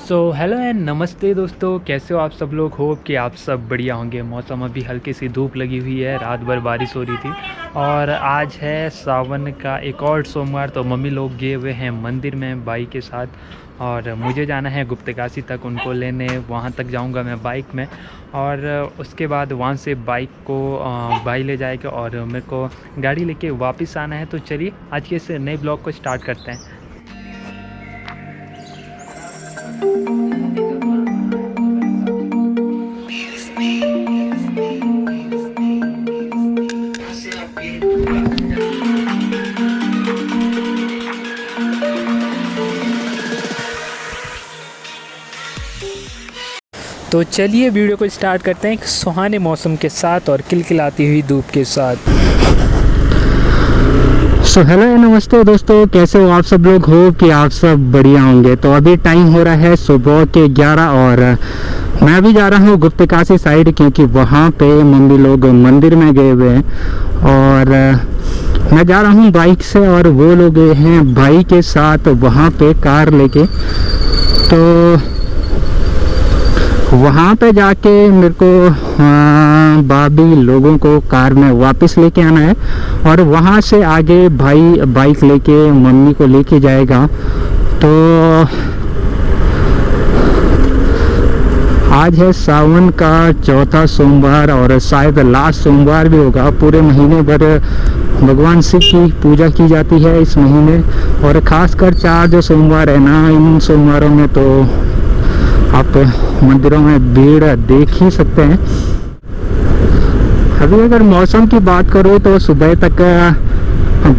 Hello and नमस्ते दोस्तों, कैसे हो आप सब लोग। होप कि आप सब बढ़िया होंगे। मौसम अभी हल्की सी धूप लगी हुई है, रात भर बारिश हो रही थी और आज है सावन का एक और सोमवार। तो मम्मी लोग गए हुए हैं मंदिर में बाइक के साथ और मुझे जाना है गुप्तकाशी तक उनको लेने। वहाँ तक जाऊँगा मैं बाइक में और उसके बाद वहाँ से बाइक को भाई ले जाएगा और मेरे को गाड़ी लेके वापस आना है। तो चलिए आज के इस नए ब्लॉग को स्टार्ट करते हैं। तो चलिए वीडियो को स्टार्ट करते हैं एक सुहाने मौसम के साथ और खिलखिलाती हुई धूप के साथ। हेलो नमस्ते दोस्तों, कैसे हो आप सब लोग। हो कि आप सब बढ़िया होंगे। तो अभी टाइम हो रहा है सुबह के 11 और मैं अभी जा रहा हूँ गुप्तकाशी साइड, क्योंकि वहाँ पे मम्मी लोग मंदिर में गए हुए हैं और मैं जा रहा हूँ बाइक से और वो लोग गए हैं भाई के साथ वहाँ पे कार लेके। तो वहाँ पे जाके मेरे को भाभी लोगों को कार में वापस लेके आना है और वहाँ से आगे भाई बाइक लेके मम्मी को लेके जाएगा। तो आज है सावन का चौथा सोमवार और शायद लास्ट सोमवार भी होगा। पूरे महीने भर भगवान शिव की पूजा की जाती है इस महीने और ख़ासकर 4 जो सोमवार है ना, इन सोमवारों में तो आप मंदिरों में भीड़ देख ही सकते हैं। अभी अगर मौसम की बात करो तो सुबह तक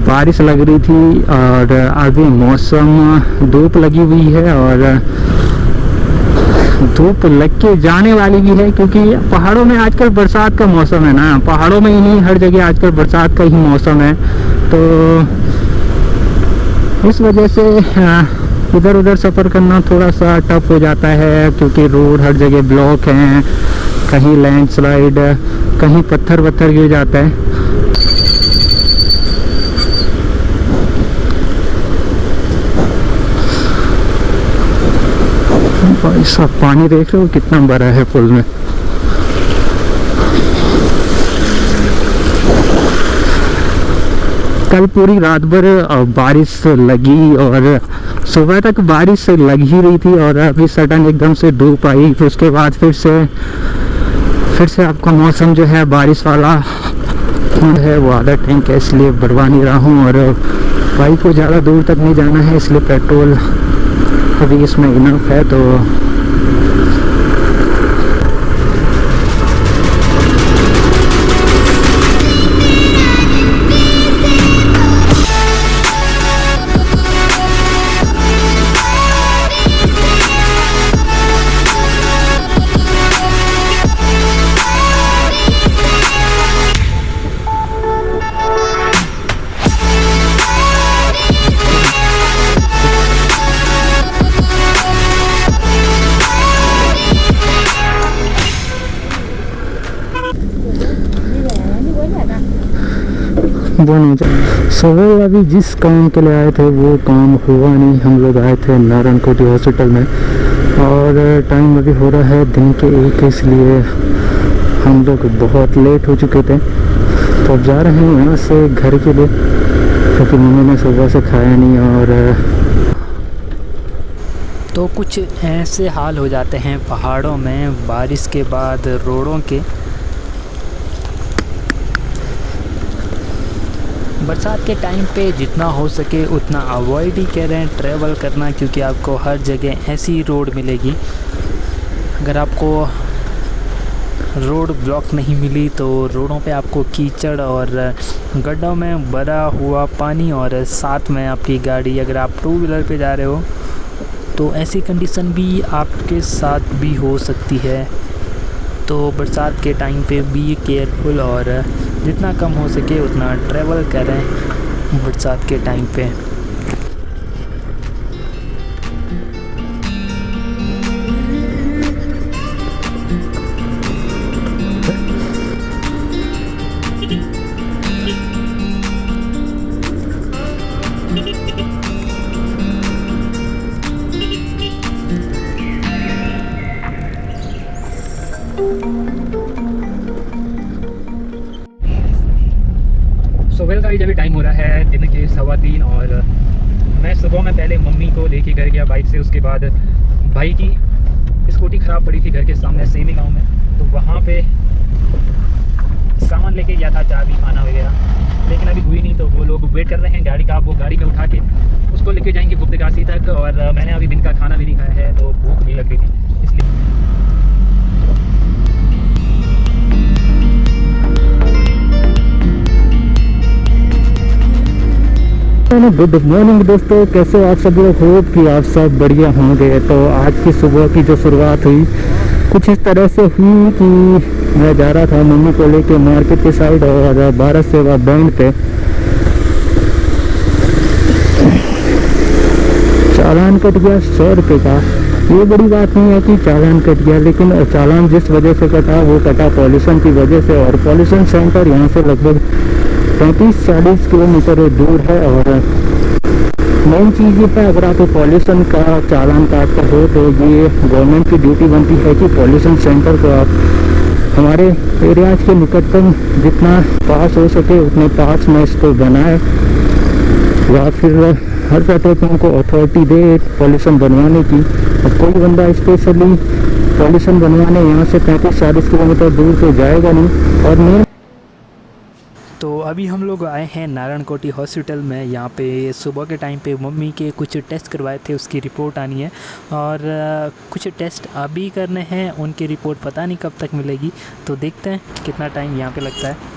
बारिश लग रही थी और अभी मौसम धूप लगी हुई है और धूप लग के जाने वाली भी है, क्योंकि पहाड़ों में आजकल बरसात का मौसम है ना। पहाड़ों में ही नहीं, हर जगह आजकल बरसात का ही मौसम है। तो इस वजह से इधर उधर सफ़र करना थोड़ा सा टफ हो जाता है, क्योंकि रोड हर जगह ब्लॉक हैं, कहीं लैंडस्लाइड, कहीं पत्थर वत्थर गिर जाता है। भाई साहब पानी देख रहे हो कितना बड़ा है पुल में। कल पूरी रात भर बारिश लगी और सुबह तक बारिश लग ही रही थी और अभी सडन एकदम से धूप आई। फिर उसके बाद फिर से आपका मौसम जो है बारिश वाला है। वो आधा टैंक है इसलिए भरवा नहीं रहा हूँ और बाइक को ज़्यादा दूर तक नहीं जाना है, इसलिए पेट्रोल अभी इसमें इनफ है। तो सुबह अभी जिस काम के लिए आए थे वो काम हुआ नहीं। हम लोग आए थे नारायणकोटी हॉस्पिटल में और टाइम अभी हो रहा है दिन के 1, इसलिए हम लोग बहुत लेट हो चुके थे। तो अब जा रहे हैं यहाँ से घर के लिए, क्योंकि मम्मी ने सुबह से खाया नहीं। और तो कुछ ऐसे हाल हो जाते हैं पहाड़ों में बारिश के बाद रोडों के। बरसात के टाइम पे जितना हो सके उतना अवॉइड ही करें ट्रैवल करना, क्योंकि आपको हर जगह ऐसी रोड मिलेगी। अगर आपको रोड ब्लॉक नहीं मिली तो रोडों पे आपको कीचड़ और गड्ढों में भरा हुआ पानी और साथ में आपकी गाड़ी, अगर आप 2 व्हीलर पे जा रहे हो तो ऐसी कंडीशन भी आपके साथ भी हो सकती है। तो बरसात के टाइम पे बी केयरफुल और जितना कम हो सके उतना ट्रैवल करें बरसात के टाइम पे। वेल गाइस, अभी टाइम हो रहा है दिन के 3:15 और मैं सुबह में पहले मम्मी को लेके घर गया बाइक से। उसके बाद भाई की स्कूटी ख़राब पड़ी थी घर के सामने सेमी गांव में, तो वहाँ पे सामान लेके गया था, चाबी खाना वगैरह, लेकिन अभी हुई नहीं। तो वो लोग वेट कर रहे हैं गाड़ी का, वो गाड़ी में उठा के उसको लेके जाएंगे गुप्तकाशी तक। और मैंने अभी दिन का खाना भी नहीं खाया है तो भूख भी लग रही थी इसलिए। गुड मॉर्निंग दोस्तों, कैसे आप सब लोग? होप कि आप सब बढ़िया होंगे। तो आज की सुबह की जो शुरुआत हुई कुछ इस तरह से हुई कि मैं जा रहा था मम्मी को लेके मार्केट के साइड और 12 सेवा बैंड पे चालान कट गया 100 रुपये का। ये बड़ी बात नहीं है कि चालान कट गया, लेकिन चालान जिस वजह से कटा वो कटा पॉल्यूशन की वजह से। और पॉल्यूशन सेंटर यहाँ से लगभग 35-40 किलोमीटर दूर है। और मेन चीज़ ये है, अगर आप पॉल्यूशन का चालान काटते हो तो ये गवर्नमेंट की ड्यूटी बनती है कि पॉल्यूशन सेंटर को आप हमारे एरियाज के निकटतम जितना पास हो सके उतने पास में इसको बनाए, या फिर हर तरह को उनको अथॉरिटी दे पॉल्यूशन बनवाने की। अब कोई बंदा स्पेशली पॉल्यूशन बनवाने यहाँ से 35-40 किलोमीटर दूर तो जाएगा नहीं। और मेन तो अभी हम लोग आए हैं नारायणकोटी हॉस्पिटल में। यहाँ पे सुबह के टाइम पे मम्मी के कुछ टेस्ट करवाए थे, उसकी रिपोर्ट आनी है और कुछ टेस्ट अभी करने हैं। उनकी रिपोर्ट पता नहीं कब तक मिलेगी, तो देखते हैं कितना टाइम यहाँ पे लगता है।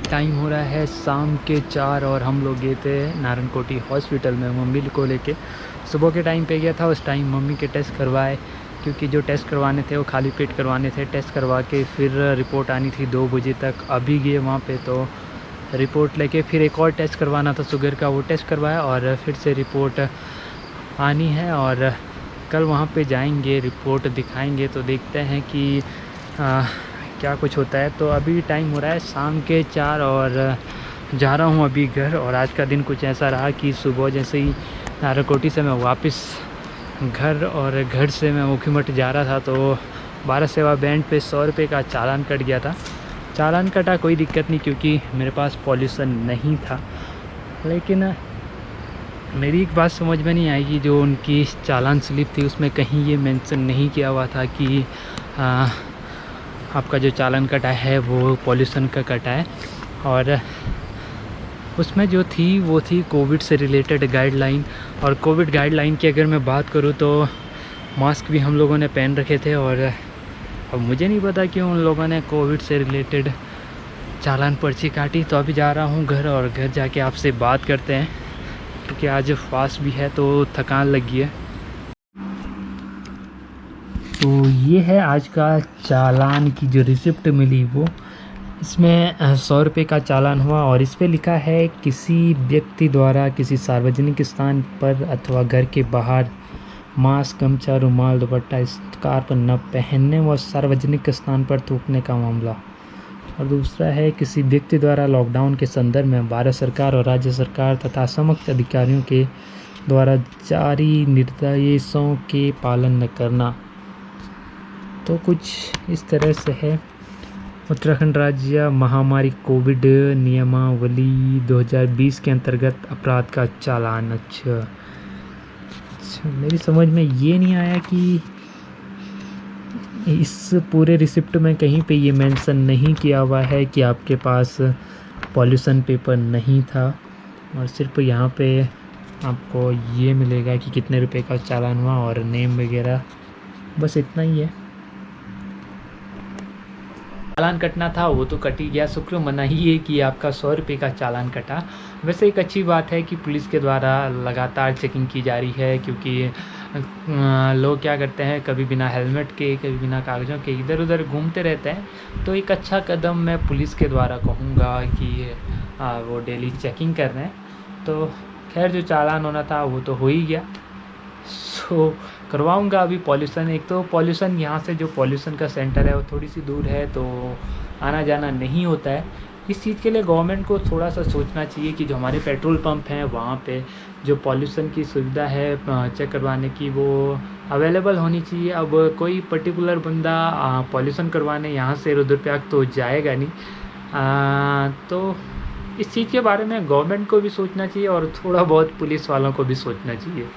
टाइम हो रहा है शाम के 4 और हम लोग गए थे नारायणकोटी हॉस्पिटल में मम्मी को लेके। सुबह के टाइम पे गया था, उस टाइम मम्मी के टेस्ट करवाए, क्योंकि जो टेस्ट करवाने थे वो खाली पेट करवाने थे। टेस्ट करवा के फिर रिपोर्ट आनी थी 2 बजे तक। अभी गए वहाँ पे तो रिपोर्ट लेके फिर एक और टेस्ट करवाना था शुगर का, वो टेस्ट करवाया और फिर से रिपोर्ट आनी है। और कल वहाँ पे जाएंगे, रिपोर्ट दिखाएंगे, तो देखते हैं कि क्या कुछ होता है। तो अभी टाइम हो रहा है शाम के 4 और जा रहा हूँ अभी घर। और आज का दिन कुछ ऐसा रहा कि सुबह जैसे ही नारायणकोटी से मैं वापस घर और घर से मैं मुखीमठ जा रहा था तो 12 सेवा बैंड पे 100 रुपये का चालान कट गया था। चालान कटा, कोई दिक्कत नहीं क्योंकि मेरे पास पॉल्यूशन नहीं था। लेकिन मेरी एक बात समझ में नहीं आई कि जो उनकी चालान स्लिप थी उसमें कहीं ये मेंशन नहीं किया हुआ था कि आपका जो चालान कटा है वो पॉल्यूशन का कटा है। और उसमें जो थी वो थी कोविड से रिलेटेड गाइडलाइन। और कोविड गाइडलाइन की अगर मैं बात करूँ तो मास्क भी हम लोगों ने पहन रखे थे। और अब मुझे नहीं पता क्यों उन लोगों ने कोविड से रिलेटेड चालान पर्ची काटी। तो अभी जा रहा हूँ घर और घर जाके आपसे बात करते हैं, क्योंकि आज फास्ट भी है तो थकान लगी है। तो ये है आज का चालान की जो रिसिप्ट मिली वो, इसमें 100 रुपये का चालान हुआ और इस पे लिखा है किसी व्यक्ति द्वारा किसी सार्वजनिक स्थान पर अथवा घर के बाहर मास्क, गमछा, रुमाल, दुपट्टा, स्कार्फ न पहनने व सार्वजनिक स्थान पर थूकने का मामला। और दूसरा है किसी व्यक्ति द्वारा लॉकडाउन के संदर्भ में भारत सरकार और राज्य सरकार तथा समस्त अधिकारियों के द्वारा जारी निर्देशों के पालन न करना। तो कुछ इस तरह से है। उत्तराखंड राज्य महामारी कोविड नियमावली 2020 के अंतर्गत अपराध का चालान। अच्छा, मेरी समझ में ये नहीं आया कि इस पूरे रिसिप्ट में कहीं पे ये मेंशन नहीं किया हुआ है कि आपके पास पॉल्यूशन पेपर नहीं था, और सिर्फ यहाँ पे आपको ये मिलेगा कि कितने रुपए का चालान हुआ और नेम वगैरह, बस इतना ही है। चालान कटना था वो तो कट ही गया, शुक्र मनाइए कि आपका 100 रुपये का चालान कटा। वैसे एक अच्छी बात है कि पुलिस के द्वारा लगातार चेकिंग की जा रही है, क्योंकि लोग क्या करते हैं, कभी बिना हेलमेट के, कभी बिना कागज़ों के इधर उधर घूमते रहते हैं। तो एक अच्छा कदम मैं पुलिस के द्वारा कहूँगा कि वो डेली चेकिंग कर रहे हैं। तो खैर जो चालान होना था वो तो हो ही गया, सो करवाऊंगा अभी पॉल्यूशन। एक तो पॉल्यूशन यहाँ से जो पॉल्यूशन का सेंटर है वो थोड़ी सी दूर है, तो आना जाना नहीं होता है। इस चीज़ के लिए गवर्नमेंट को थोड़ा सा सोचना चाहिए कि जो हमारे पेट्रोल पंप हैं वहाँ पे जो पॉल्यूशन की सुविधा है चेक करवाने की वो अवेलेबल होनी चाहिए। अब कोई पर्टिकुलर बंदा पॉल्यूशन करवाने यहाँ से रुद्रप्रयाग तो जाएगा नहीं। तो इस चीज़ के बारे में गवर्नमेंट को भी सोचना चाहिए और थोड़ा बहुत पुलिस वालों को भी सोचना चाहिए।